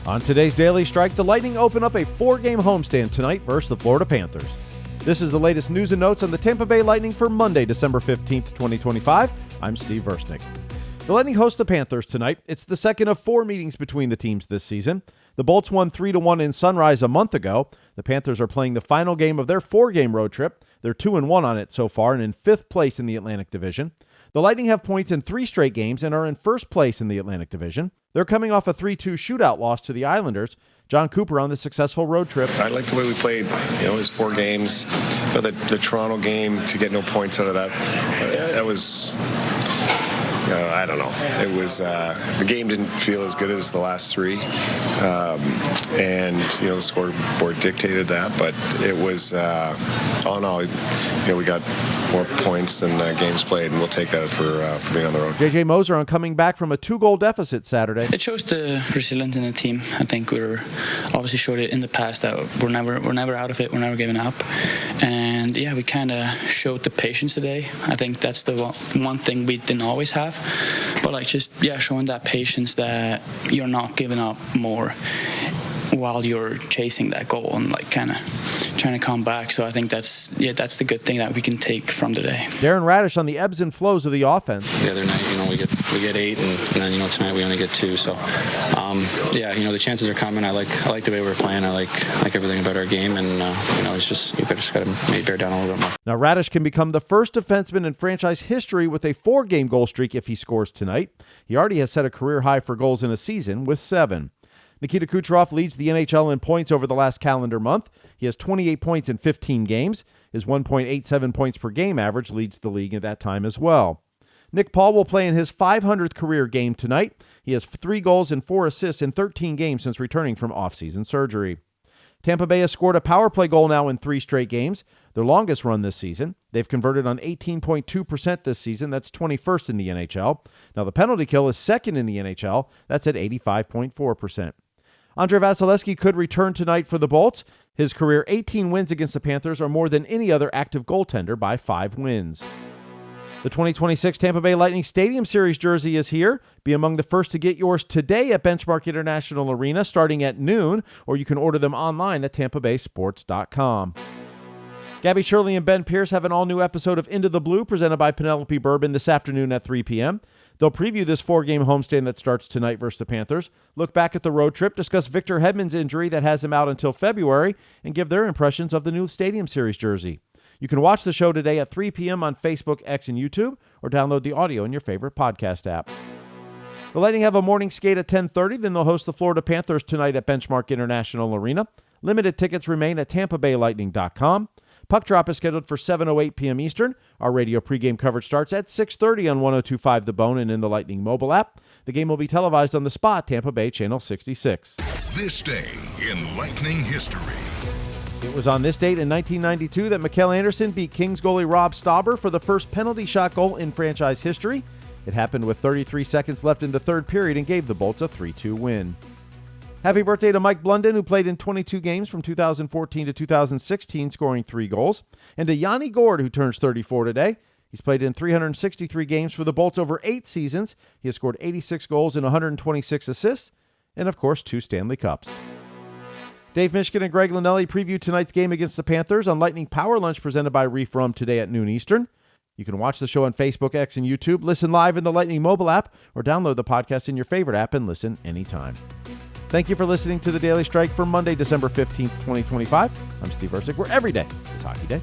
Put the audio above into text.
On today's Daily Strike, the Lightning open up a 4-game homestand tonight versus the Florida Panthers. This is the latest news and notes on the Tampa Bay Lightning for Monday, December 15th, 2025. I'm Steve Versnick. The Lightning host the Panthers tonight. It's the second of 4 meetings between the teams this season. The Bolts won 3-1 in Sunrise a month ago. The Panthers are playing the final game of their 4-game road trip. They're 2-1 on it so far and in 5th place in the Atlantic Division. The Lightning have points in 3 straight games and are in 1st place in the Atlantic Division. They're coming off a 3-2 shootout loss to the Islanders. John Cooper on the successful road trip. I like the way we played. It was 4 games. The Toronto game, to get no points out of that, that was... I don't know. It was the game didn't feel as good as the last 3, and the scoreboard dictated that. But it was all in all, we got more points than games played, and we'll take that for being on the road. JJ Moser on coming back from a 2-goal deficit Saturday. It shows the resilience in the team. I think we're obviously showed it in the past that we're never out of it. We're never giving up, and we kind of showed the patience today. I think that's the one thing we didn't always have. But showing that patience that you're not giving up more while you're chasing that goal and kind of trying to come back. So I think that's the good thing that we can take from today. Darren Radish on the ebbs and flows of the offense. The other night, we get 8, and then tonight we only get 2. So the chances are coming. I like the way we're playing. I like everything about our game, and it's just got to maybe bear down a little bit more. Now Radish can become the first defenseman in franchise history with a 4-game goal streak if he scores tonight. He already has set a career high for goals in a season with 7. Nikita Kucherov leads the NHL in points over the last calendar month. He has 28 points in 15 games. His 1.87 points per game average leads the league at that time as well. Nick Paul will play in his 500th career game tonight. He has 3 goals and 4 assists in 13 games since returning from off-season surgery. Tampa Bay has scored a power play goal now in 3 straight games, their longest run this season. They've converted on 18.2% this season. That's 21st in the NHL. Now the penalty kill is 2nd in the NHL. That's at 85.4%. Andrei Vasilevskiy could return tonight for the Bolts. His career 18 wins against the Panthers are more than any other active goaltender by 5 wins. The 2026 Tampa Bay Lightning Stadium Series jersey is here. Be among the first to get yours today at Benchmark International Arena starting at noon, or you can order them online at tampabaysports.com. Gabby Shirley and Ben Pierce have an all-new episode of Into the Blue presented by Penelope Bourbon this afternoon at 3 p.m. They'll preview this 4-game homestand that starts tonight versus the Panthers, look back at the road trip, discuss Victor Hedman's injury that has him out until February, and give their impressions of the new Stadium Series jersey. You can watch the show today at 3 p.m. on Facebook, X, and YouTube, or download the audio in your favorite podcast app. The Lightning have a morning skate at 10:30, then they'll host the Florida Panthers tonight at Benchmark International Arena. Limited tickets remain at tampabaylightning.com. Puck drop is scheduled for 7:08 p.m. Eastern. Our radio pregame coverage starts at 6:30 on 102.5 The Bone and in the Lightning mobile app. The game will be televised on The Spot, Tampa Bay Channel 66. This day in Lightning history. It was on this date in 1992 that Mikkel Anderson beat Kings goalie Rob Stauber for the first penalty shot goal in franchise history. It happened with 33 seconds left in the 3rd period and gave the Bolts a 3-2 win. Happy birthday to Mike Blunden, who played in 22 games from 2014 to 2016, scoring 3 goals. And to Yanni Gourde, who turns 34 today. He's played in 363 games for the Bolts over 8 seasons. He has scored 86 goals and 126 assists. And, of course, 2 Stanley Cups. Dave Mishkin and Greg Linnelli preview tonight's game against the Panthers on Lightning Power Lunch presented by Reef Rum today at noon Eastern. You can watch the show on Facebook, X, and YouTube, listen live in the Lightning mobile app, or download the podcast in your favorite app and listen anytime. Thank you for listening to the Daily Strike for Monday, December 15th, 2025. I'm Steve Versnick, where every day is hockey day.